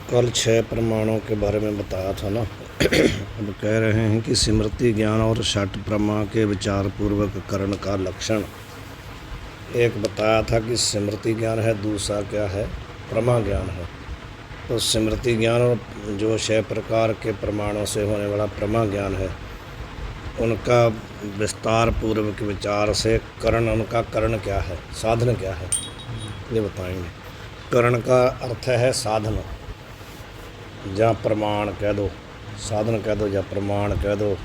कल 6 प्रमाणों के बारे में बताया था ना। अब कह रहे हैं कि स्मृति ज्ञान और षट प्रमा के विचार पूर्वक करण का लक्षण। एक बताया था कि स्मृति ज्ञान है, दूसरा क्या है, प्रमा ज्ञान है। तो स्मृति ज्ञान और जो 6 प्रकार के प्रमाणों से होने वाला प्रमा ज्ञान है, उनका विस्तार पूर्वक विचार से करण, उनका करण क्या है, साधन क्या है, ये बताएंगे। करण का अर्थ है साधन, या प्रमाण कह दो, साधन कह दो या प्रमाण कह दो।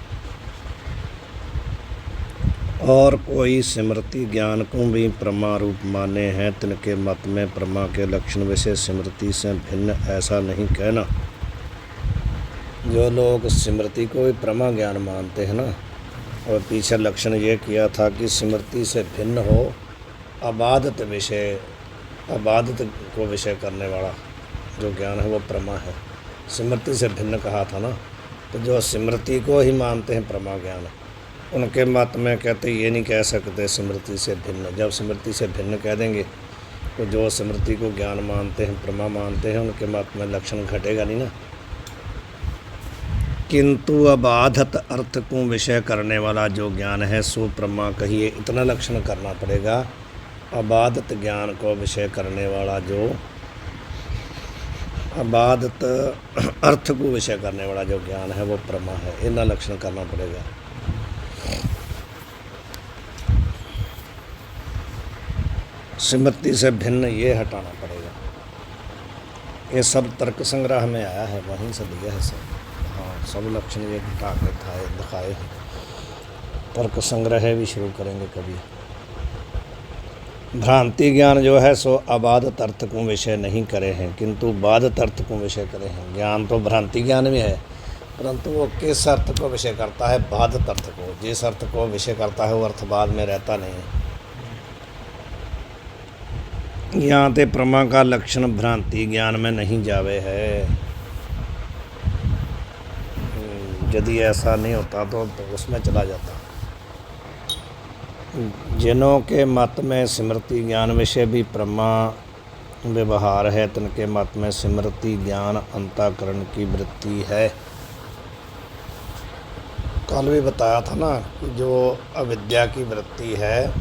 और कोई स्मृति ज्ञान को भी प्रमा रूप माने हैं, तिनके मत में प्रमा के लक्षण विषय स्मृति से भिन्न ऐसा नहीं कहना। जो लोग स्मृति को भी प्रमा ज्ञान मानते हैं ना, और पीछे लक्षण ये किया था कि स्मृति से भिन्न हो, अबाधित विषय, अबाधित को विषय करने वाला जो ज्ञान है वो प्रमा है। स्मृति से भिन्न कहा था ना, तो जो स्मृति को ही मानते हैं प्रमा ज्ञान, उनके मत में कहते ये नहीं कह सकते स्मृति से भिन्न। जब स्मृति से भिन्न कह देंगे तो जो स्मृति को ज्ञान मानते हैं, प्रमा मानते हैं, उनके मत में लक्षण घटेगा नहीं ना। किंतु अबाधित अर्थ को विषय करने वाला जो ज्ञान है सो प्रमा कहिए, इतना लक्षण करना पड़ेगा। अबाधित ज्ञान को विषय करने वाला, जो अबाधित अर्थ को विषय करने वाला जो ज्ञान है वो प्रमा है, इतना लक्षण करना पड़ेगा। स्मृति से भिन्न ये हटाना पड़ेगा। ये सब तर्क संग्रह में आया है, वहीं से दिया है सब। हाँ, सब लक्षण ये हटा के दिखाए हैं। तर्क संग्रह भी शुरू करेंगे कभी। भ्रांति ज्ञान जो है सो अबाधित अर्थ को विषय नहीं करे हैं, किंतु बाधित अर्थ को विषय करे हैं। ज्ञान तो भ्रांति ज्ञान भी है, परंतु वो किस अर्थ को विषय करता है, बाधित अर्थ को। जिस अर्थ को विषय करता है वो अर्थ बाद में रहता नहीं है। यहाँ ते प्रमा का लक्षण भ्रांति ज्ञान में नहीं जावे है। यदि ऐसा नहीं होता तो उसमें चला जाता। जिनों के मत में स्मृति ज्ञान विषय भी प्रमा व्यवहार है, तिनके मत में स्मृति ज्ञान अंतःकरण की वृत्ति है। कल भी बताया था ना कि जो अविद्या की वृत्ति है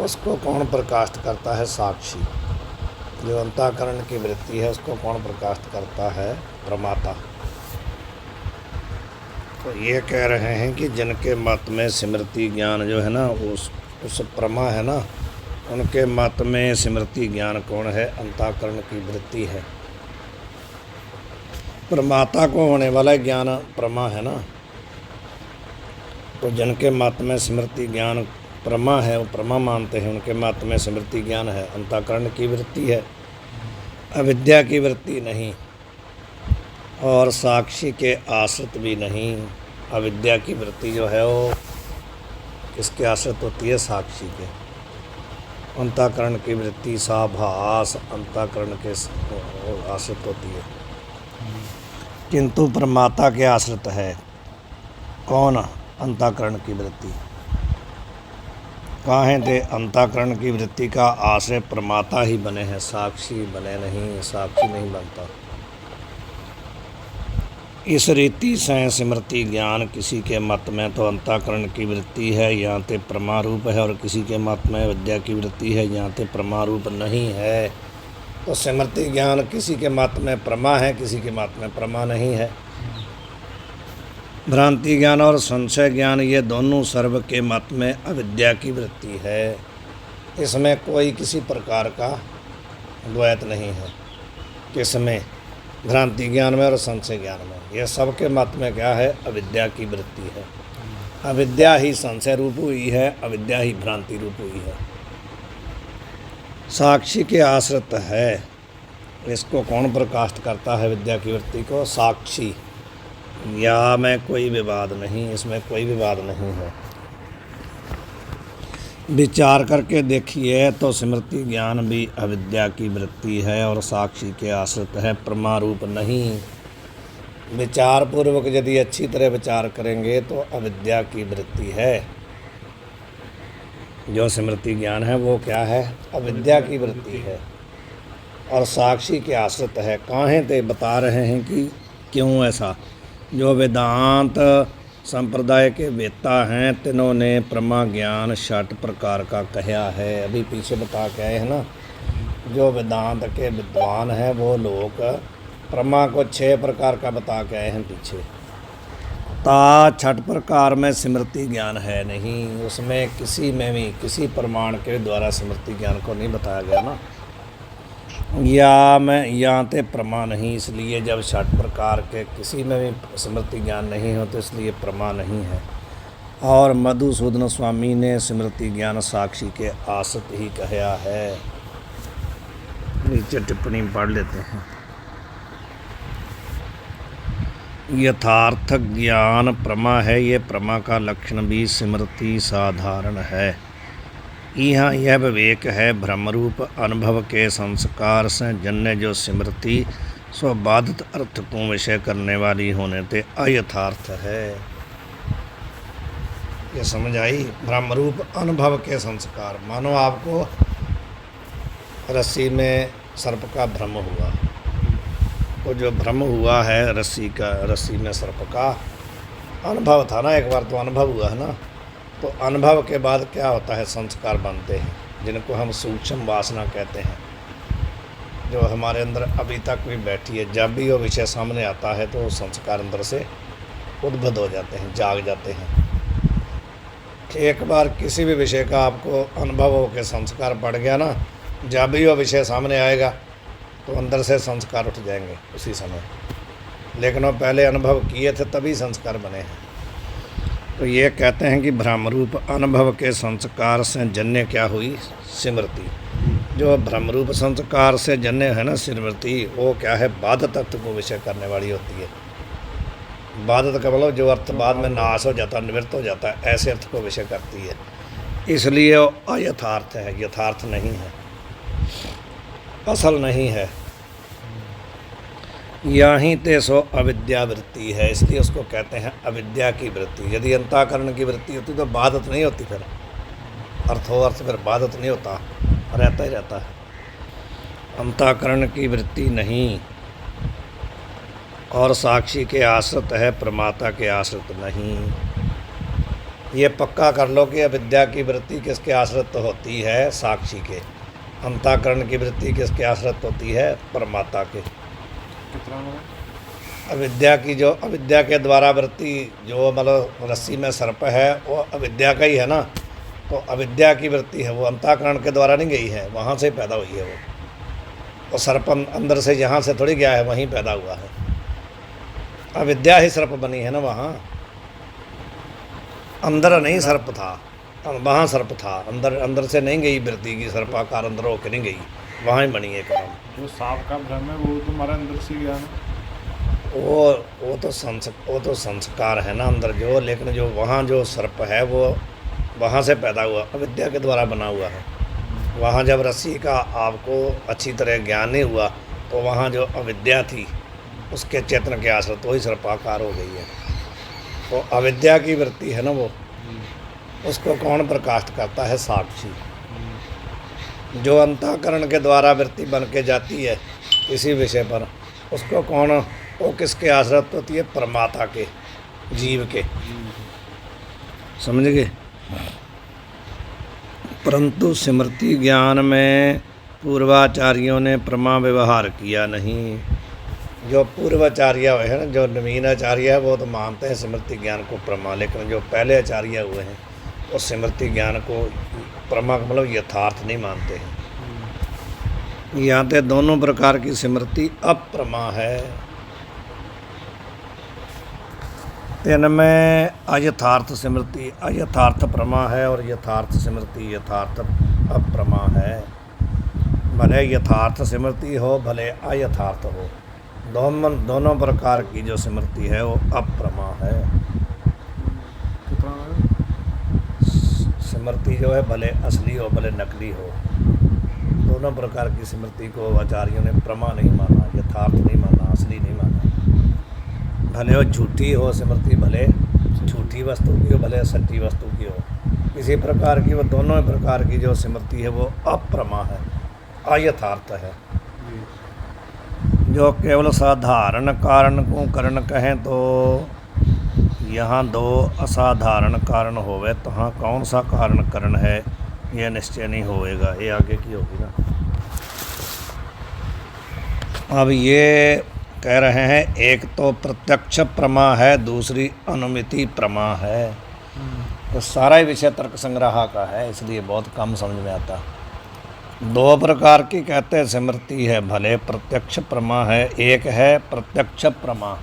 उसको कौन प्रकाशित करता है, साक्षी। जो अंतःकरण की वृत्ति है उसको कौन प्रकाशित करता है, प्रमाता। तो ये कह रहे हैं कि जिनके मत में स्मृति ज्ञान जो है ना, उस प्रमा है ना, उनके मत में स्मृति ज्ञान कौन है, अंतःकरण की वृत्ति है। प्रमाता को होने वाला ज्ञान प्रमा है ना। तो जिनके मत में स्मृति ज्ञान प्रमा है, वो प्रमा मानते हैं, उनके मत में स्मृति ज्ञान है, अंतःकरण की वृत्ति है, अविद्या की वृत्ति नहीं, और साक्षी के आश्रित भी नहीं। अविद्या की वृत्ति जो है वो किसके आश्रित होती है, साक्षी के। अंतःकरण की वृत्ति साभास अंतःकरण के आश्रित होती है, किंतु प्रमाता के आश्रित है कौन, अंतःकरण की वृत्ति। काहे ते अंतःकरण की वृत्ति का आश्रय प्रमाता ही बने हैं, साक्षी बने नहीं, साक्षी नहीं बनता। इस रीति से स्मृति ज्ञान किसी के मत में तो अंतःकरण की वृत्ति है, यहाँ ते प्रमा रूप है, और किसी के मत में विद्या की वृत्ति है, यहाँ ते प्रमा रूप नहीं है। तो स्मृति ज्ञान किसी के मत में प्रमा है, किसी के मत में प्रमा नहीं है। भ्रांति ज्ञान और संशय ज्ञान ये दोनों सर्व के मत में अविद्या की वृत्ति है। इसमें कोई किसी प्रकार का द्वैत नहीं है। किसमें, भ्रांति ज्ञान में और संशय ज्ञान में। यह सबके मत में क्या है, अविद्या की वृत्ति है। अविद्या ही संशय रूप हुई है, अविद्या ही भ्रांति रूप हुई है। साक्षी के आश्रित है। इसको कौन प्रकाशित करता है, विद्या की वृत्ति को, साक्षी। या में कोई विवाद नहीं, इसमें कोई विवाद नहीं है। विचार करके देखिए तो स्मृति ज्ञान भी अविद्या की वृत्ति है और साक्षी के आश्रित है, प्रमा रूप नहीं। विचार पूर्वक यदि अच्छी तरह विचार करेंगे तो अविद्या की वृत्ति है। जो स्मृति ज्ञान है वो क्या है, अविद्या की वृत्ति है। और साक्षी के आश्रित है। काहें ते बता रहे हैं कि क्यों ऐसा। जो वेदांत संप्रदाय के वेत्ता हैं तिन्हों ने प्रमा ज्ञान 6 प्रकार का कहा है। अभी पीछे बता के आए हैं ना, जो वेदांत के विद्वान हैं वो लोग प्रमा को 6 प्रकार का बता के आए हैं पीछे। ता 6 प्रकार में स्मृति ज्ञान है नहीं, उसमें किसी में भी किसी प्रमाण के द्वारा स्मृति ज्ञान को नहीं बताया गया ना। या ते प्रमा नहीं, इसलिए जब 6 प्रकार के किसी में भी स्मृति ज्ञान नहीं हो तो इसलिए प्रमा नहीं है। और मधुसूदन स्वामी ने स्मृति ज्ञान साक्षी के आश्रित ही कहा है। नीचे टिप्पणी पढ़ लेते हैं। यथार्थ ज्ञान प्रमा है, ये प्रमा का लक्षण भी स्मृति साधारण है। यहाँ यह विवेक है भ्रमरूप अनुभव के संस्कार से जन्य जो स्मृति स्वबाधित अर्थ को विषय करने वाली होने ते अयथार्थ है। ये समझ आई। भ्रमरूप अनुभव के संस्कार, मानो आपको रस्सी में सर्प का भ्रम हुआ, वो जो भ्रम हुआ है रस्सी में सर्प का अनुभव था ना, एक बार तो अनुभव हुआ है ना, तो अनुभव के बाद क्या होता है, संस्कार बनते हैं जिनको हम सूक्ष्म वासना कहते हैं, जो हमारे अंदर अभी तक भी बैठी है। जब भी वो विषय सामने आता है तो संस्कार अंदर से उद्भुत हो जाते हैं, जाग जाते हैं। एक बार किसी भी विषय का आपको अनुभव हो के संस्कार पड़ गया ना, जब भी वो विषय सामने आएगा तो अंदर से संस्कार उठ जाएंगे उसी समय। लेकिन वो पहले अनुभव किए थे तभी संस्कार बने हैं। तो ये कहते हैं कि भ्रमरूप अनुभव के संस्कार से जन्य क्या हुई, स्मृति। जो भ्रमरूप संस्कार से जन्य है ना स्मृति, वो क्या है, बाधित अर्थ को विषय करने वाली होती है। बाधित का मतलब जो अर्थ बाद में नाश हो जाता है, निवृत्त हो जाता है, ऐसे अर्थ को विषय करती है। इसलिए वो अयथार्थ है, यथार्थ नहीं है, असल नहीं है। यहीं ते सो अविद्या वृत्ति है, इसलिए उसको कहते हैं अविद्या की वृत्ति। यदि अंतःकरण की वृत्ति होती तो बाधित नहीं होती, फिर अर्थो अर्थ फिर बाधित नहीं होता, रहता ही रहता है। अंतःकरण की वृत्ति नहीं, और साक्षी के आश्रित है, प्रमाता के आश्रित नहीं। ये पक्का कर लो कि अविद्या की वृत्ति किसके आश्रित होती है, साक्षी के। अंतःकरण की वृत्ति किसके आश्रित होती है, परमात्मा के। अविद्या की जो अविद्या के द्वारा वृत्ति जो मतलब रस्सी में सर्प है वो अविद्या का ही है ना, तो अविद्या की वृत्ति है वो अंतःकरण के द्वारा नहीं गई है, वहाँ से पैदा हुई है वो सर्प अंदर से यहाँ से थोड़ी गया है, वहीं पैदा हुआ है। अविद्या ही सर्प बनी है ना, वहाँ अंदर नहीं सर्प था, वहाँ सर्प था, अंदर से नहीं गई वृत्ति की, सर्पाकार अंदर होकर नहीं गई, वहाँ ही बनी है कर्म। जो सांप का भ्रम है वो तुम्हारे अंदर से गया ना, वो तो संस्कार है ना अंदर जो, लेकिन जो वहाँ जो सर्प है वो वहाँ से पैदा हुआ, अविद्या के द्वारा बना हुआ है। वहाँ जब रस्सी का आपको अच्छी तरह ज्ञान नहीं हुआ तो वहाँ जो अविद्या थी उसके चेतन के आश्रित वही सर्पाकार हो गई है। तो अविद्या की वृत्ति है ना वो, उसको कौन प्रकाशित करता है, साक्षी। जो अंतःकरण के द्वारा वृत्ति बन के जाती है किसी विषय पर, उसको कौन, वो किसके आश्रित होती है, परमात्मा के, जीव के। समझ गए। परंतु स्मृति ज्ञान में पूर्वाचार्यों ने प्रमा व्यवहार किया नहीं। जो पूर्वाचार्य हुए हैं ना, जो नवीन आचार्य है वो तो मानते हैं स्मृति ज्ञान को प्रमा, लेकिन जो पहले आचार्य हुए हैं वो स्मृति ज्ञान को प्रमा मतलब यथार्थ नहीं मानते हैं। यहाँ पे दोनों प्रकार की स्मृति अप्रमा है। इनमें अयथार्थ स्मृति अयथार्थ प्रमा है और यथार्थ स्मृति यथार्थ अप्रमा है। भले यथार्थ स्मृति हो भले अयथार्थ हो, दोनों प्रकार की जो स्मृति है वो अप्रमा है। स्मृति जो है भले असली हो भले नकली हो, दोनों प्रकार की स्मृति को आचार्यों ने प्रमा नहीं माना, यथार्थ नहीं माना, असली नहीं माना। भले वो झूठी हो स्मृति, भले झूठी वस्तु की हो भले सच्ची वस्तु की हो, किसी प्रकार की वो दोनों प्रकार की जो स्मृति है वो अप्रमा है, अयथार्थ है। जो केवल साधारण कारण को करण कहें तो यहाँ दो असाधारण कारण होवे तो हाँ कौन सा कारण करण है यह निश्चय नहीं होएगा। ये आगे की होगी ना। अब ये कह रहे हैं एक तो प्रत्यक्ष प्रमा है, दूसरी अनुमिति प्रमा है। तो सारा ही विषय तर्क संग्रह का है, इसलिए बहुत कम समझ में आता। दो प्रकार की कहते हैं स्मृति है, भले प्रत्यक्ष प्रमा है। एक है प्रत्यक्ष प्रमा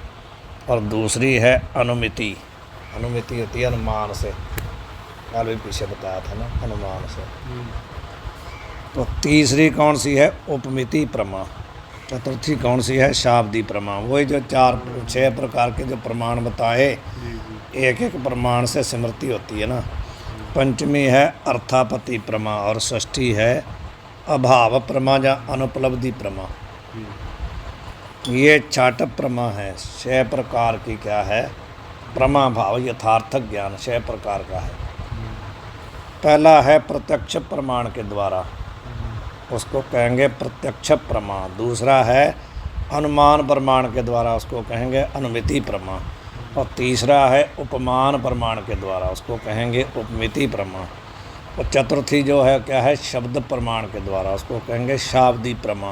और दूसरी है अनुमिति। अनुमिति होती है अनुमान से, कल भी पीछे बताया था ना, अनुमान से। तो तीसरी कौन सी है? उपमिति प्रमा। चतुर्थी कौन सी है? शाब्दी प्रमा। वही जो 4-6 प्रकार के जो प्रमाण बताए, एक एक प्रमाण से स्मृति होती है ना। पंचमी है अर्थापति प्रमा और षष्ठी है अभाव प्रमा या अनुपलब्धि प्रमा। ये छाट प्रमा है। 6 प्रकार की क्या है? प्रमा भाव यथार्थ ज्ञान 6 प्रकार का है। पहला है प्रत्यक्ष प्रमाण के द्वारा, उसको कहेंगे प्रत्यक्ष प्रमा। दूसरा है अनुमान प्रमाण के द्वारा, उसको कहेंगे अनुमिति प्रमा। और तीसरा है उपमान प्रमाण के द्वारा, उसको कहेंगे उपमिति प्रमा। और चतुर्थी जो है क्या है? शब्द प्रमाण के द्वारा, उसको कहेंगे शाब्दी प्रमा।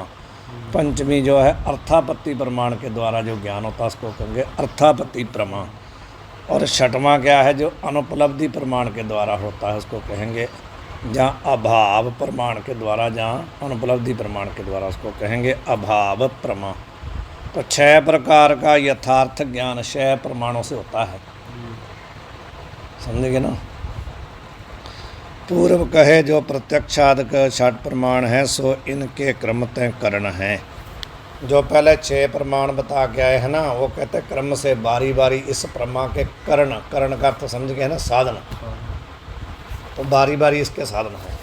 पंचमी जो है अर्थापत्ति प्रमाण के द्वारा जो ज्ञान होता है, उसको कहेंगे अर्थापत्ति प्रमा। और छठवां क्या है? जो अनुपलब्धि प्रमाण के द्वारा होता है, उसको कहेंगे जहाँ अभाव प्रमाण के द्वारा, जहाँ अनुपलब्धि प्रमाण के द्वारा, उसको कहेंगे अभाव प्रमा। तो 6 प्रकार का यथार्थ ज्ञान 6 प्रमाणों से होता है, समझेंगे ना। पूर्व कहे जो प्रत्यक्षादक 6 प्रमाण हैं, सो इनके क्रम तय करण हैं। जो पहले 6 प्रमाण बता के आए हैं ना, वो कहते हैं क्रम से बारी बारी इस प्रमा के करण, करण का अर्थ समझ गए ना, साधन। तो बारी बारी इसके साधन है।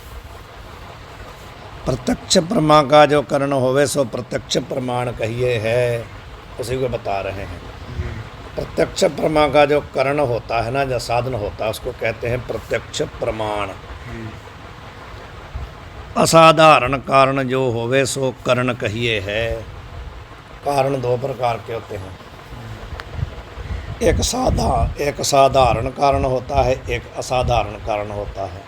प्रत्यक्ष प्रमा का जो करण होवे सो प्रत्यक्ष प्रमाण कहिए है, उसी को बता रहे हैं। प्रत्यक्ष प्रमा का जो करण होता है ना, जो साधन होता है, उसको कहते हैं प्रत्यक्ष प्रमाण। असाधारण कारण जो होवे सो करण कहिए है। कारण 2 प्रकार के होते हैं, एक साधारण कारण होता है, एक असाधारण कारण होता है।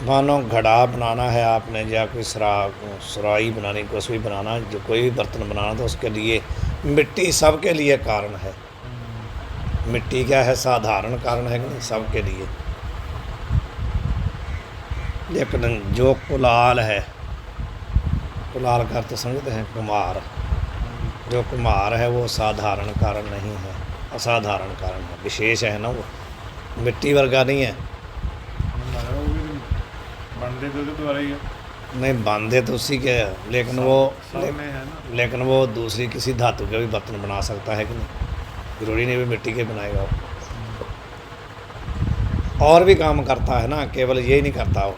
मानो घड़ा बनाना है आपने, या कोई सुराही बनानी, कुछ भी बनाना, जो कोई भी बर्तन बनाना, तो उसके लिए मिट्टी सबके लिए कारण है। मिट्टी क्या है? साधारण कारण है कि नहीं, सबके लिए। लेकिन जो कुलाल है, कुलाल का अर्थ समझते हैं? कुम्हार। जो कुम्हार है वो साधारण कारण नहीं है, असाधारण कारण है, विशेष है ना। वो मिट्टी वर्गा नहीं है। बांधे तो द्वारा ही है। नहीं, बांधे तो उसी के है, लेकिन लेकिन वो दूसरी किसी धातु के भी बर्तन बना सकता है कि नहीं। जरूरी नहीं भी मिट्टी के बनाएगा वो, और भी काम करता है ना, केवल यही नहीं करता वो।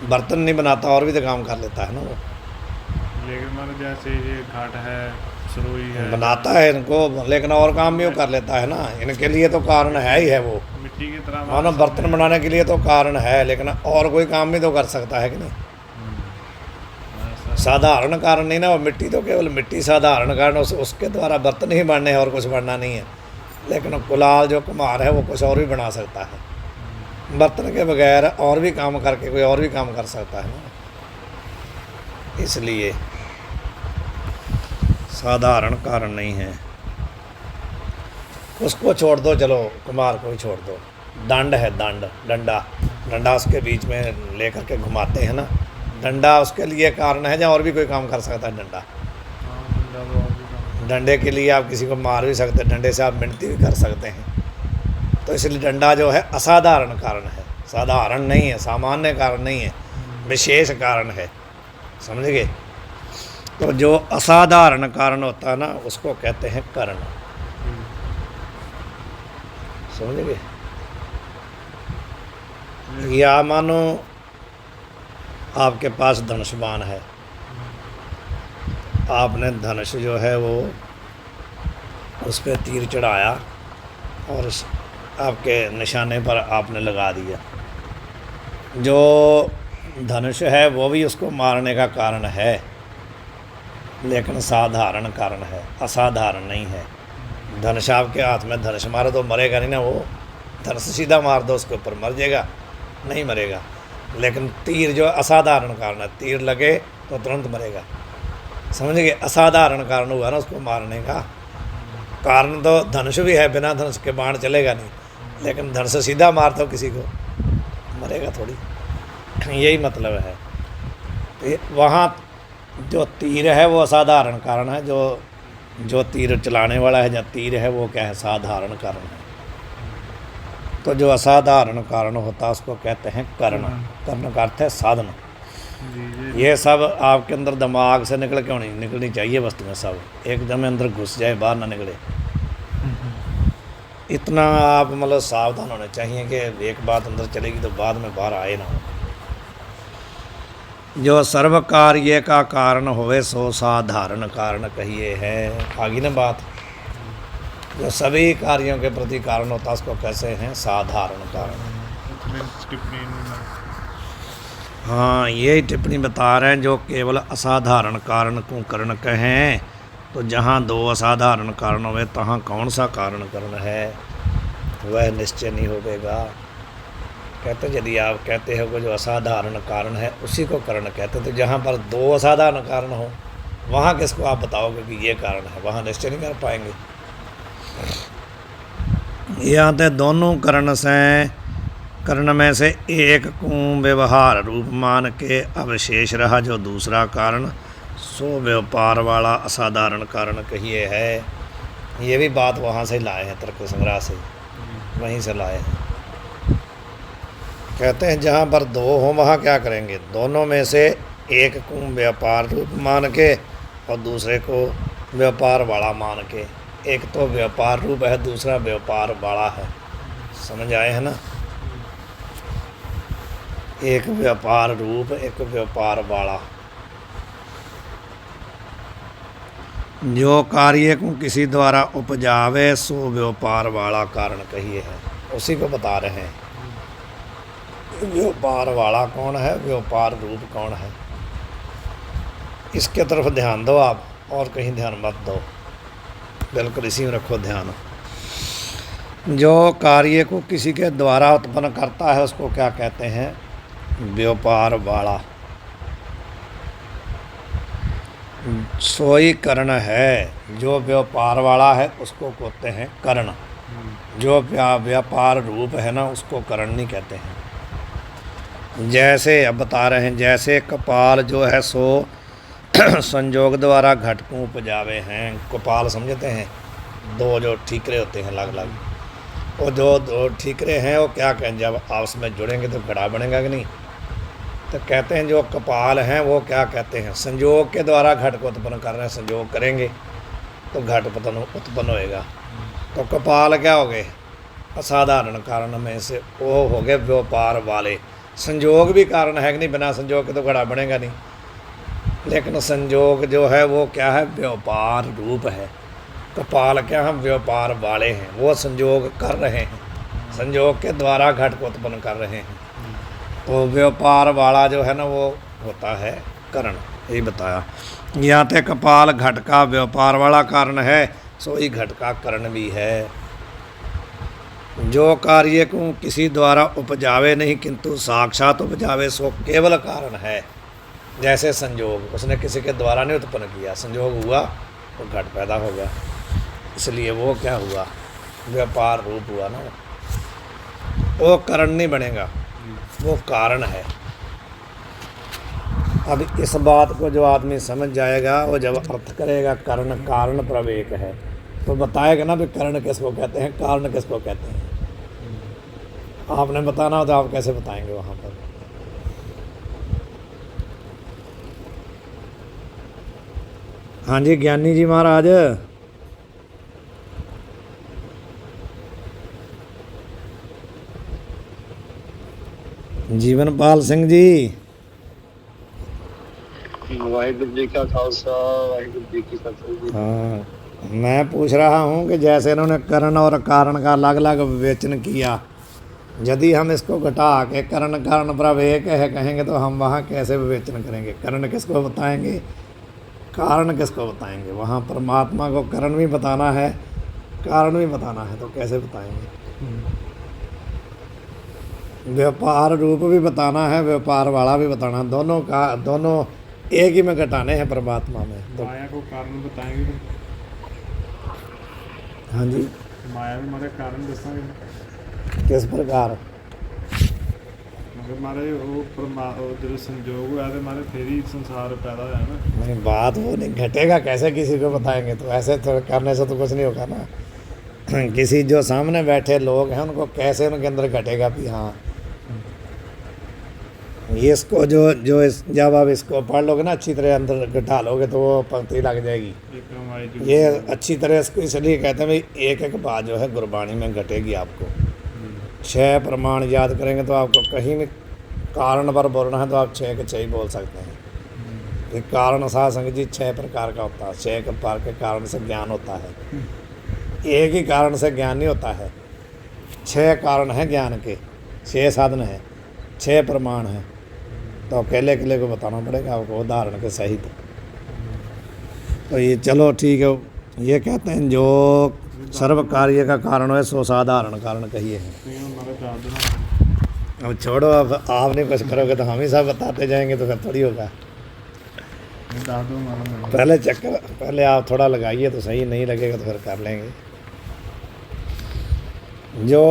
बर्तन नहीं बनाता, और भी तो काम कर लेता है ना वो। लेकिन मतलब जैसे ये घाट है, सुरुई है, बनाता है इनको, लेकिन और काम भी वो कर लेता है ना। इनके लिए तो कारण है ही है वो। मिट्टी की तरह मानो बर्तन बनाने के लिए तो कारण है, लेकिन और कोई काम भी तो कर सकता है कि नहीं। साधारण कारण नहीं ना वो। मिट्टी तो केवल मिट्टी साधारण कारण, उसके द्वारा बर्तन ही बनने हैं, और कुछ बनना नहीं है। लेकिन कुलाल जो कुम्हार है वो कुछ और भी बना सकता है। बर्तन के बगैर और भी काम करके कोई और भी काम कर सकता है ना। इसलिए साधारण कारण नहीं है। उसको छोड़ दो, चलो कुम्हार को ही छोड़ दो। दंड है, डंडा उसके बीच में लेकर के घुमाते हैं ना, डंडा उसके लिए कारण है, जहाँ और भी कोई काम कर सकता है डंडा। डंडे के लिए आप किसी को मार भी सकते हैं, डंडे से आप मिनती भी कर सकते हैं। तो इसलिए डंडा जो है असाधारण कारण है, साधारण नहीं है, सामान्य कारण नहीं है, विशेष कारण है, समझ गए। तो जो असाधारण कारण होता है ना, उसको कहते हैं करण, समझ गए। या मानो आपके धनुष धनुष्यबाण है, आपने धनुष जो है वो उस पर तीर चढ़ाया और आपके निशाने पर आपने लगा दिया। जो धनुष है वो भी उसको मारने का कारण है, लेकिन साधारण कारण है, असाधारण नहीं है। धनुष आपके हाथ में धनुष मारो तो मरेगा नहीं ना, वो धनुष सीधा मार दो उसके ऊपर, मर जाएगा? नहीं मरेगा। लेकिन तीर जो असाधारण कारण है, तीर लगे तो तुरंत मरेगा, समझ गए? असाधारण कारण हुआ ना उसको मारने का। कारण तो धनुष भी है, बिना धनुष के बाण चलेगा नहीं, लेकिन धनुष सीधा मार दो किसी को, मरेगा थोड़ी। यही मतलब है। तो वहाँ जो तीर है वो असाधारण कारण है, जो तीर चलाने वाला है या तीर है वो क्या है? साधारण कारण है। तो जो असाधारण कारण होता है उसको कहते हैं कर्ण। कर्ण का अर्थ है साधन। जी ये सब आपके अंदर दिमाग से निकल क्यों नहीं निकलनी चाहिए वस्तुएं, सब एकदम अंदर घुस जाए, बाहर ना निकले। इतना आप मतलब सावधान होने चाहिए कि एक बात अंदर चलेगी तो बाद में बाहर आए ना हो। जो सर्व कार्य का कारण होवे सो साधारण कारण कहिए है। आगे ना बात, जो सभी कार्यों के प्रति कारण होता है उसको कैसे हैं? साधारण कारण। उसमें टिप्पणी में हाँ, यही टिप्पणी बता रहे हैं। जो केवल असाधारण कारण को करण कहें, तो जहाँ दो असाधारण कारण हुए तहाँ कौन सा कारण करण है वह निश्चय नहीं होगा। कहते यदि आप कहते हो कि जो असाधारण कारण है उसी को कारण कहते, तो जहाँ पर दो असाधारण कारण हो वहाँ किसको आप बताओगे कि ये कारण है? वहाँ निश्चय नहीं कर पाएंगे। यहाँ तो दोनों कर्ण में से एक को व्यवहार रूप मान के अवशेष रहा जो दूसरा कारण, सो व्यापार वाला असाधारण कारण कहिए है। ये भी बात वहाँ से लाए हैं, तर्क संग्रह से, वहीं से लाए हैं। कहते हैं जहाँ पर दो हो वहाँ क्या करेंगे? दोनों में से एक को व्यापार रूप मान के और दूसरे को व्यापार वाला मान के। एक तो व्यापार रूप है, दूसरा व्यापार वाला है। समझ आए हैं ना? एक व्यापार रूप, एक व्यापार वाला। जो कार्य को किसी द्वारा उपजावे सो व्यापार वाला कारण कहिए है। उसी को बता रहे हैं। व्यापार वाला कौन है, व्यापार रूप कौन है, इसके तरफ ध्यान दो आप, और कहीं ध्यान मत दो, बिल्कुल इसी में रखो ध्यान। जो कार्य को किसी के द्वारा उत्पन्न करता है उसको क्या कहते हैं? व्यापार वाला। सोई कर्ण है, जो व्यापार वाला है उसको कहते हैं कर्ण। जो व्यापार रूप है ना उसको कर्ण नहीं कहते हैं। जैसे अब बता रहे हैं, जैसे कपाल जो है सो संयोग द्वारा घट को उपजावे हैं। कपाल समझते हैं? दो जो ठीकरे होते हैं अलग अलग, वो जो दो ठीकरे हैं वो क्या कहें? जब आपस में जुड़ेंगे तो घड़ा बनेगा कि नहीं? तो कहते हैं जो कपाल हैं वो क्या कहते हैं? संयोग के द्वारा घट को उत्पन्न कर रहे हैं। संयोग करेंगे तो घट उत्पन्न होएगा। तो कपाल क्या हो गए? असाधारण कारण में से वो हो गए व्यापार वाले। संयोग भी कारण है कि नहीं? बिना संयोग के तो घड़ा बनेगा नहीं। लेकिन संयोग जो है वो क्या है? व्यापार रूप है। कपाल क्या है? व्यापार वाले हैं, वो संयोग कर रहे हैं, संयोग के द्वारा घट को उत्पन्न कर रहे हैं। तो व्यापार वाला जो है ना वो होता है कर्ण। यही बताया। यहाँ पे कपाल घट का व्यापार वाला कारण है, सो ही घट का कर्ण भी है। जो कार्य को किसी द्वारा उपजावे नहीं किंतु साक्षात उपजावे सो केवल कारण है। जैसे संयोग, उसने किसी के द्वारा नहीं उत्पन्न किया, संयोग हुआ तो घट पैदा हो गया, इसलिए वो क्या हुआ? व्यापार रूप हुआ ना। वो कारण नहीं बनेगा, वो कारण है। अब इस बात को जो आदमी समझ जाएगा वो जब अर्थ करेगा कर्ण कारण प्रवेक है तो बताएगा ना भी कर्ण किसको कहते हैं, कारण किसको कहते हैं। आपने बताना हो तो आप कैसे बताएंगे वहाँ पर? हाँ जी ज्ञानी जी महाराज। जीवनपाल सिंह जी। वाहिगुरु जी का खालसा वाहिगुरु जी की फतेह। हाँ, मैं पूछ रहा हूँ कि जैसे इन्होंने कर्ण और कारण का अलग अलग विवेचन किया, यदि हम इसको घटा के करण कारण प्रभ एक है कहेंगे तो हम वहाँ कैसे विवेचन करेंगे? करण किसको बताएंगे, कारण किसको बताएंगे? वहाँ परमात्मा को करण भी बताना है, कारण भी बताना है, तो कैसे बताएंगे? व्यापार रूप भी बताना है, व्यापार वाला भी बताना, दोनों एक ही में घटाने हैं परमात्मा में। तो माया को कारण बताएंगे तो हाँ जी, माया भी हमारे कारण दसांगे किस प्रकार? मगर हमारे वो जो संजोग हुआ तो हमारे फिर ही संसार पैदा होया ना। नहीं, बात वो नहीं, घटेगा कैसे किसी को बताएंगे? तो ऐसे तो करने से तो कुछ नहीं होगा ना। किसी जो सामने बैठे लोग हैं उनको कैसे उनके अंदर घटेगा भी हाँ ये इसको जब आप इसको पढ़ लोगे ना अच्छी तरह अंदर घटा लोगे तो वो पंक्ति लग जाएगी। ये अच्छी तरह इसको इसलिए कहते हैं भाई एक एक बात जो है गुरबाणी में घटेगी आपको। 6 प्रमाण याद करेंगे तो आपको कहीं भी कारण पर बोलना है तो आप 6 के 6 ही बोल सकते हैं। ये कारण सासंग जी 6 प्रकार का होता है, 6 प्रकार के कारण से ज्ञान होता है, एक ही कारण से ज्ञान नहीं होता है। 6 कारण हैं ज्ञान के, 6 साधन हैं, 6 प्रमाण हैं, तो अकेले अकेले को बताना पड़ेगा आपको उदाहरण के सहित। तो ये चलो ठीक है, ये कहते हैं जो सर्व कार्य का कारण है सो साधारण कारण कहिए हैं। हमारे दाद देना अब छोड़ो, अब आप नहीं कुछ करोगे तो हम ही सब बताते जाएंगे तो फिर थोड़ी होगा। दाद दो हमारा पहले चक्कर पहले आप थोड़ा लगाइए तो सही, नहीं लगेगा तो फिर कर लेंगे। जो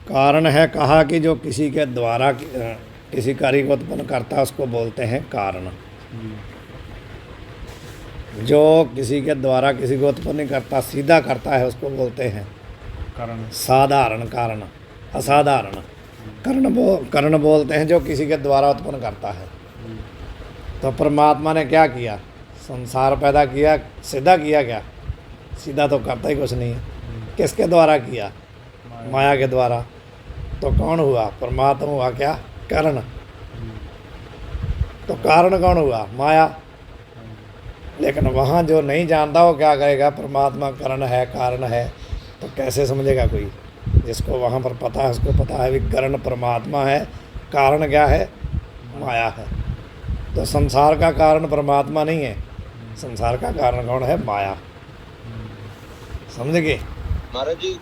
कारण है कहा कि जो किसी के द्वारा किसी कार्य को उत्पन्न करता है उसको बोलते हैं कारण। जो किसी के द्वारा किसी को उत्पन्न नहीं करता, सीधा करता है, उसको बोलते हैं कारण। साधारण कारण, असाधारण कर्ण बोलते हैं जो किसी के द्वारा उत्पन्न करता है। तो परमात्मा ने क्या किया? संसार पैदा किया, सीधा किया क्या? सीधा तो करता ही कुछ नहीं है। किसके द्वारा किया? माया के द्वारा। तो कौन हुआ? परमात्मा हुआ क्या? कारण। तो कारण कौन हुआ? माया। लेकिन वहाँ जो नहीं जानता वो क्या करेगा? परमात्मा कारण है, कारण है, तो कैसे समझेगा कोई? जिसको वहाँ पर पता है उसको पता है कि कारण परमात्मा है, कारण क्या है? माया है। तो संसार का कारण परमात्मा नहीं है, संसार का कारण कौन है? माया। समझ गए? महाराज जी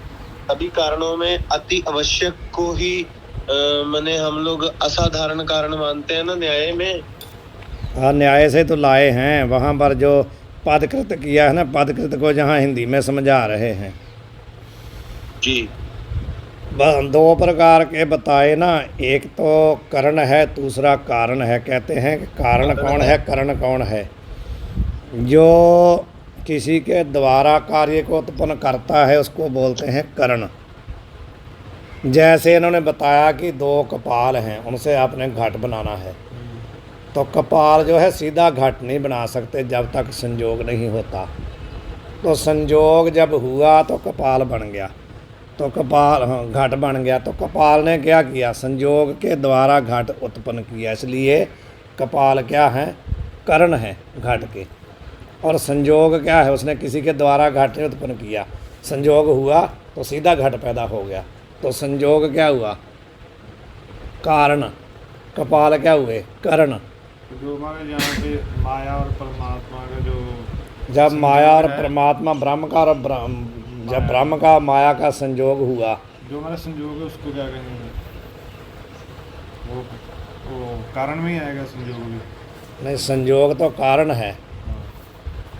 सभी कारणों में अति आवश्यक को ही माने हम लोग असाधारण कारण मानते हैं ना न्याय में। हाँ, न्याय से तो लाए हैं। वहाँ पर जो पदकृत किया है ना, पदकृत को जहाँ हिंदी में समझा रहे हैं जी। बस 2 प्रकार के बताए ना, एक तो करण है, दूसरा कारण है। कहते हैं कि कारण कौन है, करण कौन है? जो किसी के द्वारा कार्य को उत्पन्न करता है उसको बोलते हैं करण। जैसे इन्होंने बताया कि 2 कपाल हैं, उनसे आपने घट बनाना है, तो कपाल जो है सीधा घट नहीं बना सकते जब तक संयोग नहीं होता। तो संयोग जब हुआ तो कपाल बन गया, तो कपाल घट बन गया। तो कपाल ने क्या किया? संयोग के द्वारा घट उत्पन्न किया, इसलिए कपाल क्या है? करण है घट के। और संयोग क्या है? उसने किसी के द्वारा घट नहीं उत्पन्न किया, संयोग हुआ तो सीधा घट पैदा हो गया। तो संयोग क्या हुआ? कारण। कपाल क्या हुए? करण। जो हमारे यहाँ पे माया और परमात्मा का जो जब माया और परमात्मा ब्रह्म का और जब ब्रह्म का माया का संयोग हुआ, जो हमारा संयोग है उसको क्या कहेंगे? वो कारण में ही आएगा संयोग भी। नहीं, संयोग तो कारण है।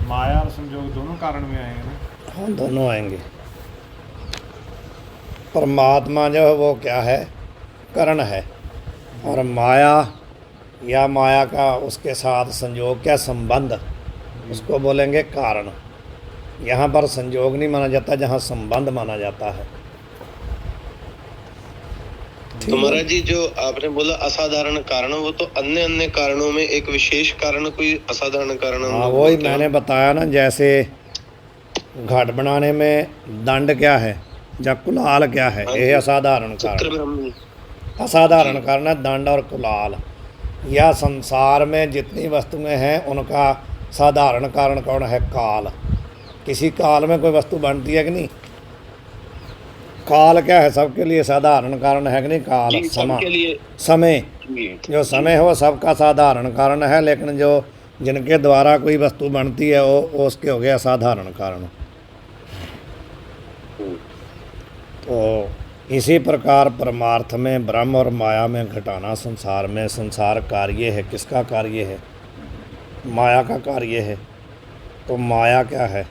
माया और संयोग दोनों कारण में आएंगे ना। हाँ, दोनों आएंगे। परमात्मा जो है वो क्या है? करण है। और माया या माया का उसके साथ संयोग क्या संबंध, उसको बोलेंगे कारण। यहाँ पर संयोग नहीं माना जाता, जहाँ संबंध माना जाता है। तो महाराज जी जो आपने बोला असाधारण कारण, वो तो अन्य अन्य कारणों में एक विशेष कारण कोई असाधारण कारण। हाँ, वही मैंने बताया ना। जैसे घट बनाने में दंड क्या है या कुलाल क्या है? यह असाधारण कारण। असाधारण कारण है दंड और कुलाल। या संसार में जितनी वस्तुएं हैं उनका साधारण कारण कौन है? काल। किसी काल में कोई वस्तु बनती है कि नहीं? काल क्या है? सबके लिए साधारण कारण है कि नहीं? काल जी, समा सबके लिए समय, जी, जो समय है वो सबका साधारण कारण है, लेकिन जो जिनके द्वारा कोई वस्तु बनती है वो उसके हो गया असाधारण कारण। तो इसी प्रकार परमार्थ में ब्रह्म और माया में घटाना संसार में, संसार कार्य है। किसका कार्य है? माया का कार्य है। तो माया क्या है?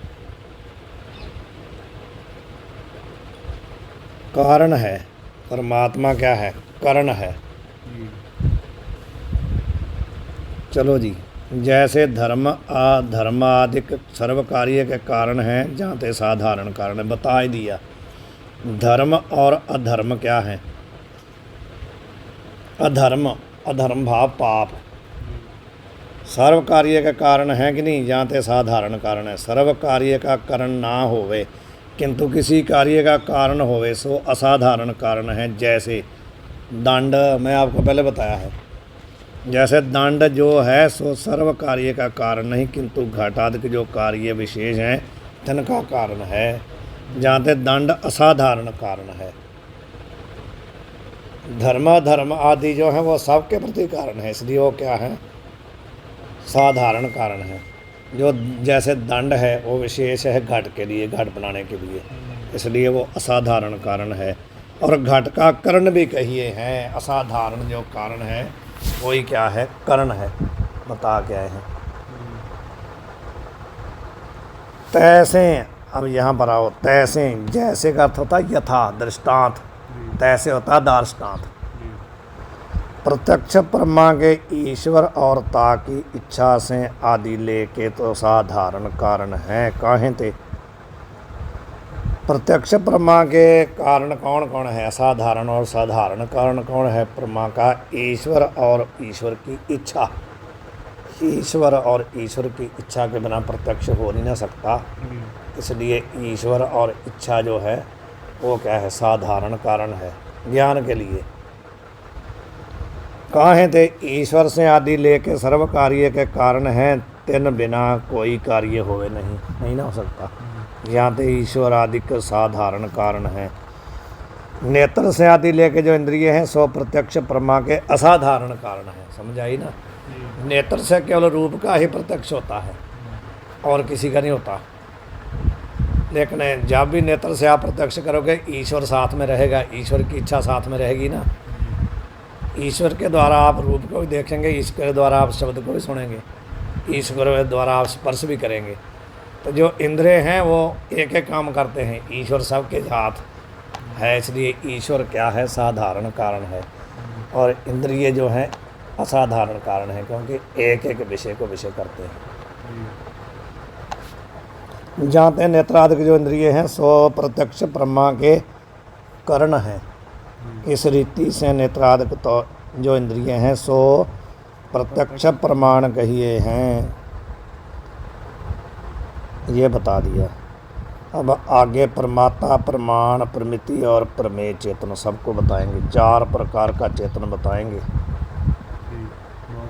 कारण है। परमात्मा क्या है? कारण है। चलो जी, जैसे धर्म अधर्म आदि सर्व कार्य के कारण हैं, जाते साधारण कारण है, बता ही दिया। धर्म और अधर्म क्या है? अधर्म, अधर्म भाव पाप, सर्व कार्य का कारण है कि नहीं? जाते साधारण कारण है। सर्व कार्य का कारण ना होवे किंतु किसी कार्य का कारण होवे सो असाधारण कारण है। जैसे दंड, मैं आपको पहले बताया है, जैसे दंड जो है सो सर्व कार्य का कारण नहीं किंतु घटादि जो कार्य विशेष हैं तिनका कारण है। जाते दंड असाधारण कारण है। धर्म धर्म आदि जो है वो सबके प्रति कारण है, इसलिए वो क्या है? साधारण कारण है। जो जैसे दंड है वो विशेष है घट के लिए, घट बनाने के लिए, इसलिए वो असाधारण कारण है। और घट का कर्ण भी कहिए हैं। असाधारण जो कारण है वही क्या है? कर्ण है। बता क्या है? तैसे, अब यहाँ पर आओ। तैसे, जैसे का अर्थ होता है यथा, दृष्टांत। तैसे होता है दृष्टांत। प्रत्यक्ष प्रमा के ईश्वर और ता की इच्छा से आदि लेके तो साधारण कारण है। काहें थे? प्रत्यक्ष प्रमा के कारण कौन कौन है? असाधारण और साधारण कारण कौन है? प्रमा का ईश्वर और ईश्वर की इच्छा। ईश्वर और ईश्वर की इच्छा के बिना प्रत्यक्ष हो नहीं ना सकता, इसलिए ईश्वर और इच्छा जो है वो क्या है? साधारण कारण है ज्ञान के लिए। काहे थे? ईश्वर से आदि लेके सर्व कार्य के कारण हैं, तिन बिना कोई कार्य होवे नहीं ना हो सकता। यहाँ ते ईश्वर आदि के साधारण कारण है। नेत्र से आदि लेके जो इंद्रिय हैं सो प्रत्यक्ष प्रमा के असाधारण कारण है। समझ आई ना? नेत्र से केवल रूप का ही प्रत्यक्ष होता है और किसी का नहीं होता। लेकिन जब भी नेत्र से आप प्रत्यक्ष करोगे ईश्वर साथ में रहेगा, ईश्वर की इच्छा साथ में रहेगी ना। ईश्वर के द्वारा आप रूप को भी देखेंगे, ईश्वर के द्वारा आप शब्द को भी सुनेंगे, ईश्वर के द्वारा आप स्पर्श भी करेंगे। तो जो इंद्रिय हैं वो एक एक काम करते हैं, ईश्वर सबके हाथ है, इसलिए ईश्वर क्या है? साधारण कारण है। और इंद्रिय जो हैं असाधारण कारण है, क्योंकि एक एक विषय को विषय करते हैं। जानते हैं नेत्रादि के जो इंद्रिय हैं सो प्रत्यक्ष प्रमा के कर्ण हैं। इस रीति से नेत्रादि तो जो इंद्रिय हैं सो प्रत्यक्ष प्रमाण कहिए हैं। ये बता दिया। अब आगे प्रमाता, प्रमाण, प्रमिति और प्रमेय चेतन सबको बताएंगे। 4 प्रकार का चेतन बताएंगे।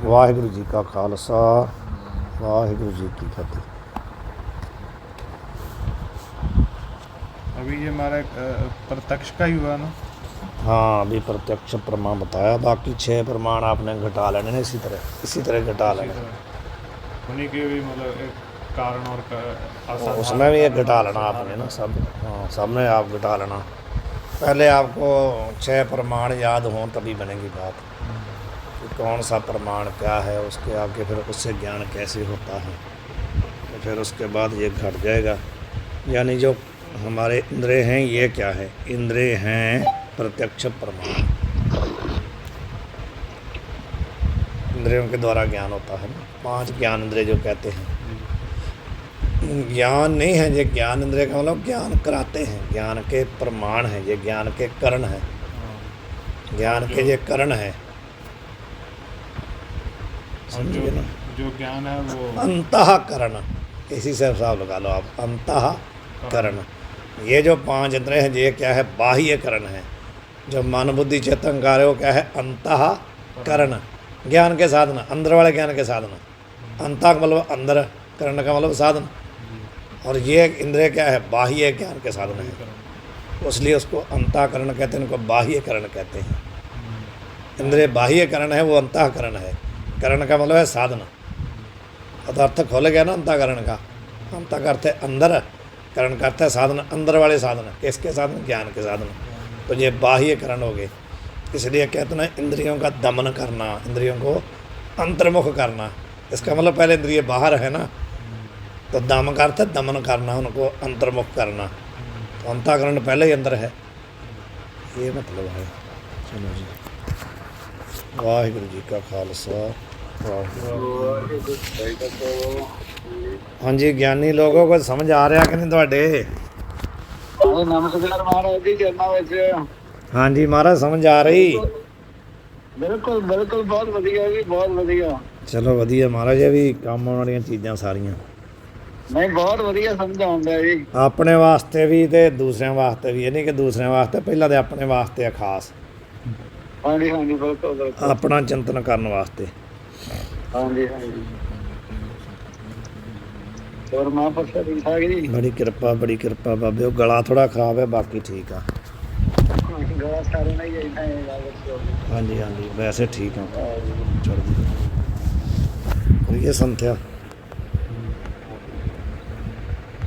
वाहिगुरु जी का खालसा, वाहिगुरु जी की फतेह। अभी ये हमारा प्रत्यक्ष का ही हुआ ना? हाँ, अभी प्रत्यक्ष प्रमाण बताया, बाकी 6 प्रमाण आपने घटा लेने हैं इसी तरह घटा लेना। उन्हीं के भी मतलब एक कारण और असाधारण उसमें भी एक घटा लेना आपने ना सब। हाँ, सब में आप घटा लेना। पहले आपको 6 प्रमाण याद हों तभी बनेगी बात कि कौन सा प्रमाण क्या है, उसके आगे फिर उससे ज्ञान कैसे होता है, तो फिर उसके बाद ये घट जाएगा। यानी जो हमारे इंद्रिय हैं ये क्या है? इंद्रिय हैं प्रत्यक्ष प्रमाण। इंद्रियों के द्वारा ज्ञान होता है ना, 5 ज्ञान इंद्रिय जो कहते हैं। ज्ञान नहीं है ये, ज्ञान इंद्रिय का मतलब ज्ञान कराते हैं, ज्ञान के प्रमाण हैं ये, ज्ञान के करण हैं, ज्ञान के ये करण हैं। समझिए ना? जो ज्ञान है वो अंतःकरण, इसी से हिसाब लगा लो आप। अंतःकरण, ये जो 5 इंद्रिय हैं ये क्या है? बाह्यकरण है। जो मन बुद्धि चेतन कार्य वो क्या है? अंतःकरण, ज्ञान के साधन, अंदर वाले ज्ञान के साधन। अंतः का मतलब अंदर, करण का मतलब साधन। और ये इंद्रिय क्या है? बाह्य ज्ञान के साधन है। इसलिए उसको अंतःकरण कहते हैं, इनको बाह्यकरण कहते हैं। इंद्रिय बाह्यकरण है, वो अंतःकरण है। करण का मतलब है साधन। अर्थ खोल गया ना अंतःकरण का। अंत का अर्थ है अंदर, करण का अर्थ है साधन, अंदर वाले साधन। किसके साधन? ज्ञान के साधन। तो ये बाह्यकरण हो गए। इसलिए कहते हैं इंद्रियों का दमन करना, इंद्रियों को अंतर्मुख करना। इसका मतलब पहले इंद्रिय बाहर है ना, तो दम का अर्थ है दमन करना, उनको अंतर्मुख करना। तो अंतःकरण पहले ही अंदर है, ये मतलब है। चलो जी, वाहिगुरु जी का खालसा वाहिगुरू। हाँ जी, ज्ञानी लोगों को समझ आ रहा कि नहीं ਤੁਹਾਡੇ? नमस्कार महाराज जी, चरणों ਵਿੱਚ। हाँ जी महाराज, समझ आ रही? ਬਿਲਕੁਲ ਬਿਲਕੁਲ, ਬਹੁਤ ਵਧੀਆ ਜੀ, ਬਹੁਤ ਵਧੀਆ। ਚਲੋ ਵਧੀਆ ਮਹਾਰਾਜ, ਇਹ ਵੀ ਕੰਮ ਆਉਣ ਵਾਲੀਆਂ ਚੀਜ਼ਾਂ ਸਾਰੀਆਂ। ਨਹੀਂ, ਬਹੁਤ ਵਧੀਆ ਸਮਝ ਆਉਂਦਾ ਜੀ। ਆਪਣੇ ਵਾਸਤੇ ਵੀ ਤੇ ਦੂਸਰਿਆਂ ਵਾਸਤੇ ਵੀ। ਇਹ ਨਹੀਂ ਕਿ ਦੂਸਰਿਆਂ ਵਾਸਤੇ, ਪਹਿਲਾਂ ਤੇ ਆਪਣੇ ਵਾਸਤੇ ਆ ਖਾਸ। ਹਾਂਜੀ ਹਾਂਜੀ, ਬਿਲਕੁਲ ਬਿਲਕੁਲ। ਆਪਣਾ ਚਿੰਤਨ ਕਰਨ ਵਾਸਤੇ। ਹਾਂਜੀ ਹਾਂਜੀ। ਹੋਰ ਮਹਾਂਪੁਰਸ਼ ਠੀਕ ਠਾਕ ਜੀ? ਬੜੀ ਕਿਰਪਾ ਬਾਬੇ। ਉਹ ਗਲਾ ਥੋੜਾ ਖਰਾਬ ਹੈ, ਬਾਕੀ ਠੀਕ ਆ। ਗਲਾ ਸਾਰੇ ਨਹੀਂ ਜਾਂਦਾ ਹੈ। ਹਾਂਜੀ ਹਾਂਜੀ, ਵੈਸੇ ਠੀਕ ਆ। ਚਲੋ ਕਰੀਏ ਸੰਥਿਆ।